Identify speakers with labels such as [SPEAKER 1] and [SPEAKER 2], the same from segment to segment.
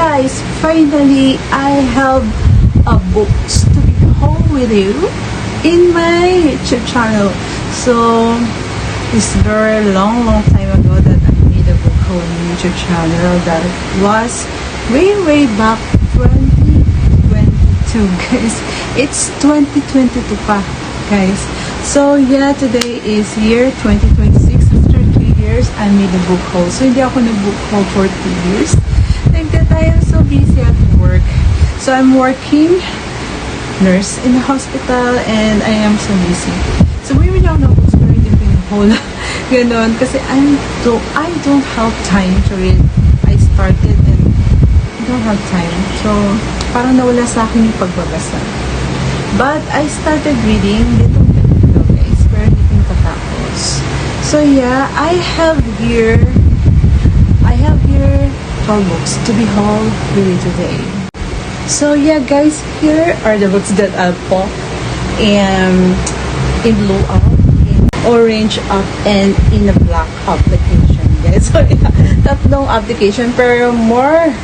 [SPEAKER 1] guys, finally I have a books to be home with you in my YouTube channel. So it's very long time ago that I made a Bookhaul YouTube channel. That was way back 2022, guys. It's 2022 pa, guys. So yeah, today is year 2026. After 3 years, I made a Bookhaul. So hindi ako nag-Bookhaul for 2 years. Like that, I am so busy at work. So I'm working nurse in the hospital and I am so busy. So maybe now na books pero hindi ko yung whole ganon. Kasi I don't have time to read. I started and I don't have time. So parang nawala sa akin yung pagbabasa. But I started reading little guys. Pero hindi ko katapos. So yeah, I have here 12 books to be hauled really today. So yeah, guys, here are the books that I've bought in blue up, in orange up, and in a black application, guys. So yeah, tatlong application, pero more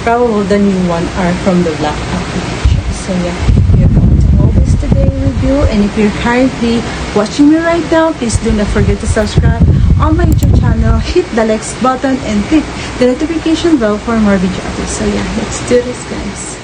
[SPEAKER 1] probable the new one are from the black application. So yeah, we're going to haul this today with you. And if you're currently watching me right now, please do not forget to subscribe on my YouTube channel, hit the like button, and click the notification bell for more video updates. So yeah, let's do this, guys.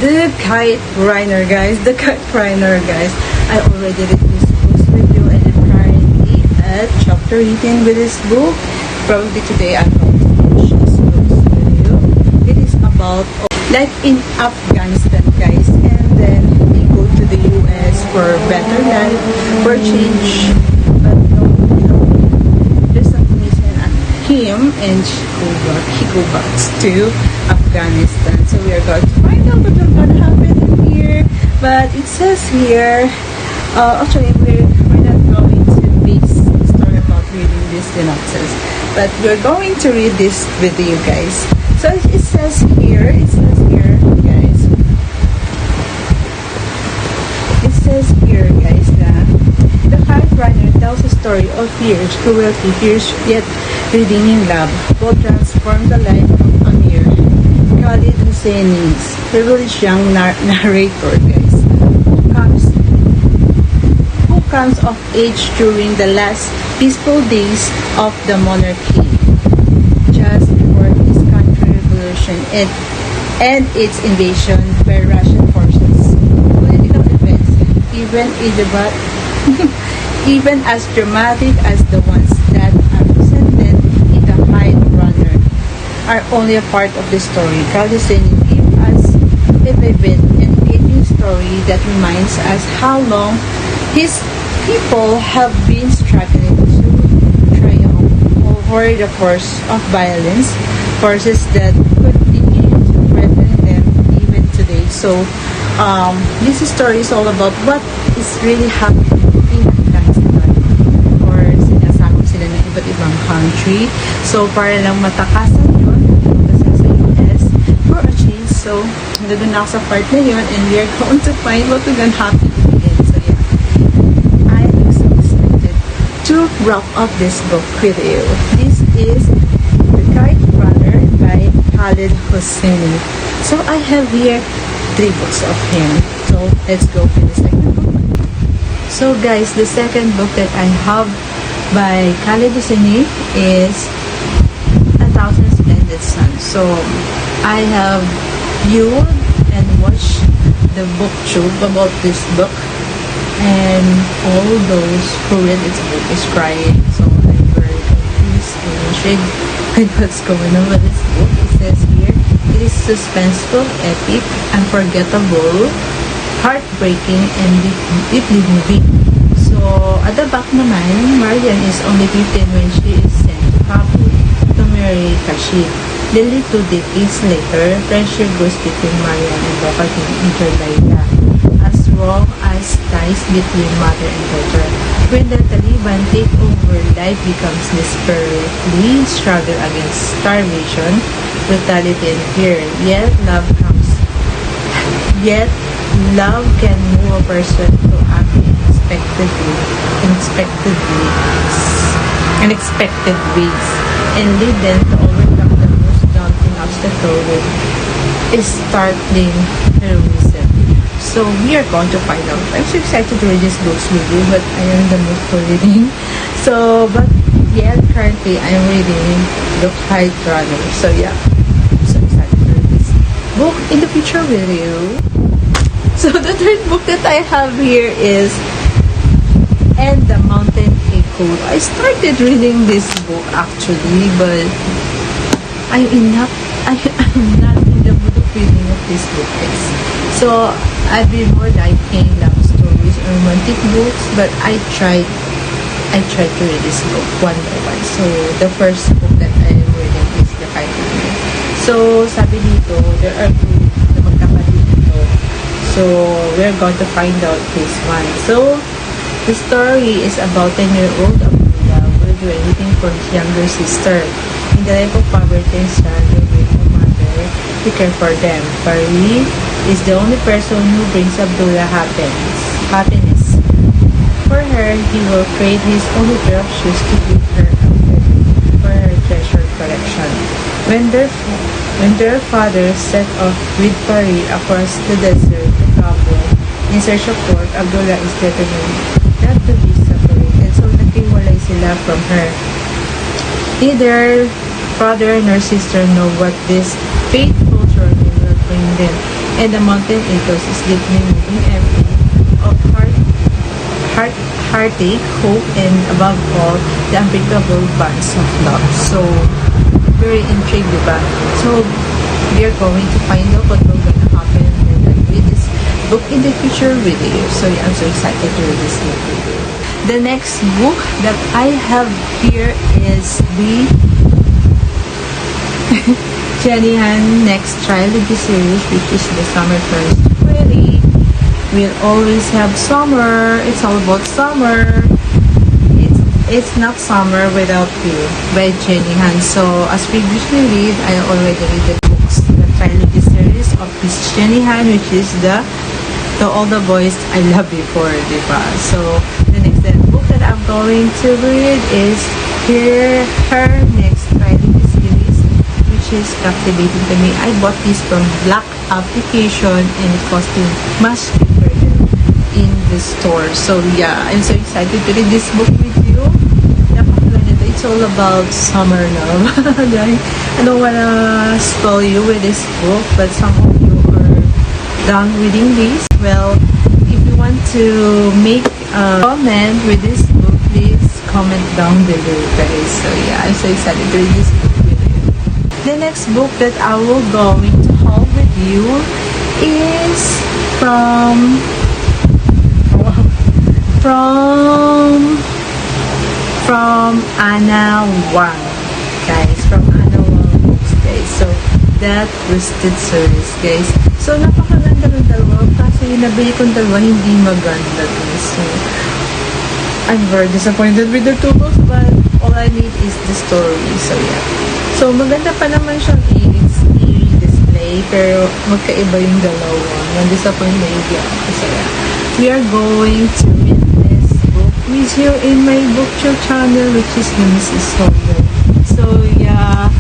[SPEAKER 1] The Kite Runner, guys. The Kite Runner, guys. I already read this book with you, and I'm currently at chapter 18 with this book. Probably today I'm going to finish this book with you. It is about like in Afghanistan, guys, and then they go to the US for better life, for change. But no, there's something missing at him, and he go back to Afghanistan. So we are going to find out what's going to happen here. But it says here, actually we're not going to base the story about reading this synopsis, but we're going to read this with you guys. So it says here, guys. It says here, guys, that the Kite Runner tells a story of fears, cruelty, fierce yet redeeming love, will transform the life of Amir, Khalid Hosseini's privileged young narrator, guys, who comes of age during the last peaceful days of the monarchy, just before his country revolution and its invasion by Russian forces. Political events, even as dramatic as the ones that are presented in the Kite Runner, are only a part of the story. Khalid Hosseini gives us a vivid and engaging story that reminds us how long his people have been struggling to triumph over the force of violence, forces that continue to threaten them even today. So this story is all about what is really happening in Afghanistan, or sinasakop sila ng iba't ibang country. So para lang matakasan so, nandun na ako sa part na yun, and we are going to find what we're gonna happen in the end. So, yeah. I am so excited to wrap up this book with you. This is The Kite Runner by Khalid Hosseini. So, I have here 3 books of him. So, let's go for the second book. So, guys, the second book that I have by Khalid Hosseini is A Thousand Splendid Suns. So, I have viewed and watched the booktube about this book, and all those who read this book is crying. So I'm very confused and intrigued with what's going on with this book. It says here, it is suspenseful, epic, unforgettable, heartbreaking, and deeply moving. So at the back naman, Marian is only 15 when she is sent to Kabul to marry Kashid. Nearly 2 decades later, friendship grows between Marian and local teenager Layla, as strong as ties between mother and daughter. When the Taliban take over, life becomes desperately struggle against starvation, brutality, and fear. Yet love can move a person to act unexpected ways, and lead them to overcome the most daunting obstacle with startling heroism. So we are going to find out. I'm so excited to read these books with you, but I am in the mood for reading. So, but yet currently I'm reading Bookhaul April. So yeah, I'm so excited to read this book in the future with you. So the third book that I have here is And the Mountain Echo. I started reading this book actually, but I'm not in the mood of reading of this book, guys. So I've been more liking love stories or romantic books, but I tried to read this book one by one. So the first book that I am reading is The Fighting. So sabi dito, there are two na magkapatid dito. So we're going to find out this one. So the story is about 10-year-old Abdullah will do anything for his younger sister. In the life of poverty and struggle with her mother to care for them. Pari is the only person who brings Abdullah happiness. For her, he will create his own pair of shoes to give her for her treasured collection. When their father set off with Pari across the desert to Kabul in search of work, Abdullah is determined not to be separated, so nakiwalay sila from her. Neither father nor sister know what this fateful journey will bring them, and the mountain echoes is deeply moving, empty of heartache, hope, and above all, the unbreakable bonds of love. So, very intrigued, diba? So, we are going to find out what will gonna happen when I read this book in the future with you. So, yeah, I'm so excited to read this book with you. The next book that I have here is the Jenny Han next trilogy series, which is the Summer Turns to Pretty. We'll always have summer. It's all about summer. It's not summer without you by Jenny Han. So as previously read, I already read the books, the trilogy series of Miss Jenny Han, which is the To All the Boys I Loved Before, diba? So the next book that I'm going to read is her next trilogy series, which is captivating to me. I bought this from Black Application and it cost me much cheaper than in the store. So yeah, I'm so excited to read this book with you. Napakaganda. It's all about summer love. I don't wanna spoil you with this book, but some of you are done reading this. Well, if you want to make a comment with this book, please comment down below, guys. So yeah, I'm so excited to read this book with you. The next book that I will going to haul with you is from Anna Wang, guys. From Anna Wang books, guys. So that Twisted series, guys. So napakaganda ng dalawa, kasi yung nabili kong dalawa hindi maganda din. So I'm very disappointed with the two books, but all I need is the story. So yeah. So maganda pa naman siyang i-display, pero magkaiba yung dalawa. Na-disappoint na yung ako. So yeah. We are going to read this book with you in my Booktuber channel, which is the ms.ysolde. So yeah,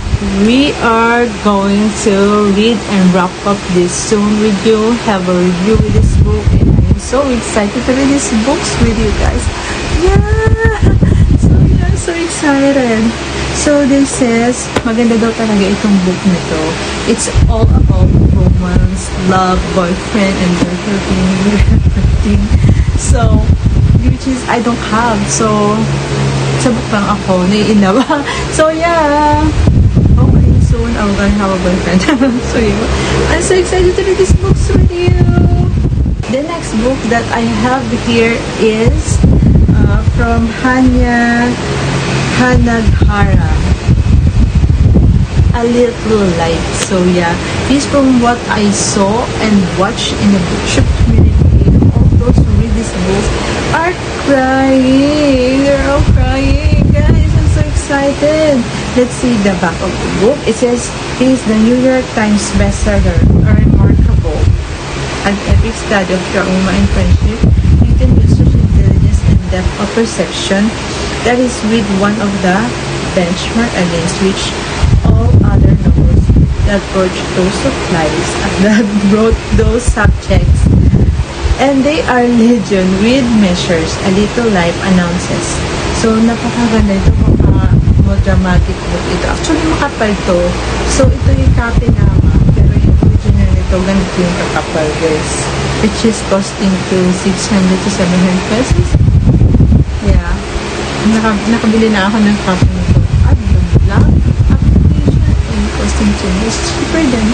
[SPEAKER 1] we are going to read and wrap up this soon with you, have a review with this book, and I'm so excited to read these books with you guys. Yeah! So yeah, so excited. So they says, maganda daw talaga itong book nito. It's all about romance, love, boyfriend, and girlfriend. So, which is I don't have. So, sa book lang ako, naiinawa. So, yeah. Okay, soon I'm gonna have a boyfriend. So, yeah. I'm so excited to read these books with you. The next book that I have here is from Hanaghara, A Little Light. So yeah, this from what I saw and watched in the bookshop community. All those who read this book are crying. They're all crying, guys. I'm so excited. Let's see the back of the book. It says, "He is the New York Times bestseller, a remarkable an epic study of trauma and friendship, written with social intelligence and depth of perception that is with one of the benchmark against which all other novels that broach those supplies that brought those subjects, and they are legion with measures a little life announces." So napakaganda ito, dramatic book ito. Actually makapal to. So ito yung copy naman, pero yung original nito ganito yung kakapal, guys, which is costing to 600 to 700 pesos. Yeah, nakabili na ako ng copy nito at the blog application, and costing too much cheaper than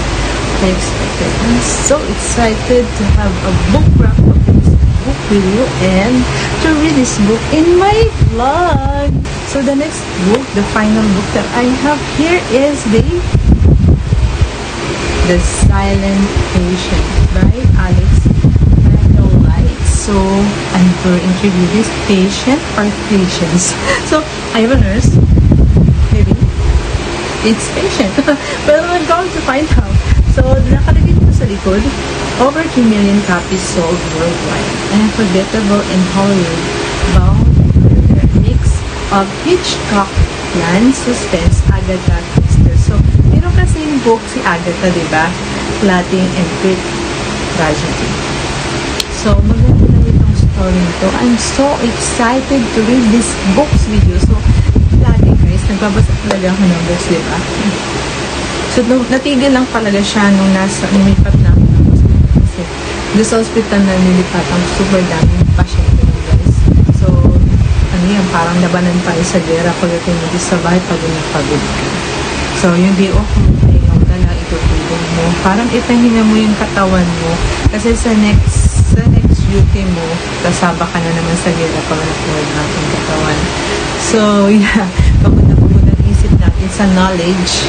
[SPEAKER 1] I expected. I'm so excited to have a book wrap of this book with you and to read this book in my vlog. So the next book, the final book that I have here is The Silent Patient by Alex White. So I'm going to introduce this patient or patients. So I have a nurse, maybe it's patient. Well, we're going to find out. So nakalagay dito sa likod, over 2 million copies sold worldwide, unforgettable in Hollywood, bound with a mix of Hitchcock, plan, suspense, Agatha Christie. So, meron kasi yung book si Agatha, diba? Plotting and quick tragedy. So, maganda lang itong story nito. I'm so excited to read these books with you. So, lagi guys, nagbabasa talaga ako ng books, diba? So, natigil lang talaga siya nung lumipat na ako ng hospital. Kasi, doon sa hospital na nilipat, ang super daming pasyente ng guys. So, yan, parang labanan tayo sa gera pagdating mo sa bahay pag napagod ka. So, yung day off mo, ikaw na lang itutulong mo. Parang ipahinga mo yung katawan mo. Kasi sa next duty mo, kasaba ka na naman sa gera pag napagod natin katawan. So, yeah, papunta ang isip natin sa knowledge.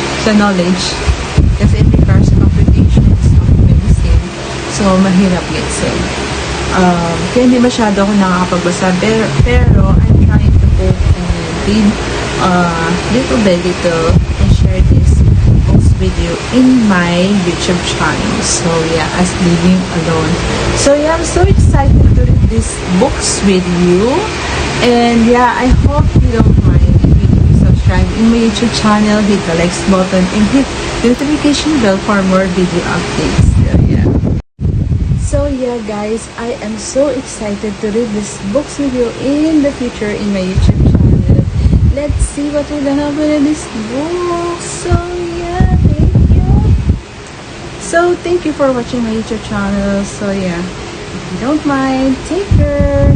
[SPEAKER 1] Kasi it requires computations of medicine. So, mahirap guys. So, kaya hindi masyado ako nakakapagbasa. Pero, I'm trying to go and read little by little and share this books with you in my YouTube channel. So, yeah, as living alone. So, yeah, I'm so excited to read these books with you. And, yeah, I hope you don't mind if you subscribe in my YouTube channel, hit the likes button, and hit the notification bell for more video updates. So yeah guys, I am so excited to read these books with you in the future in my YouTube channel. Let's see what will happen in this book. So yeah, thank you. So thank you for watching my YouTube channel. So yeah, if you don't mind, take care.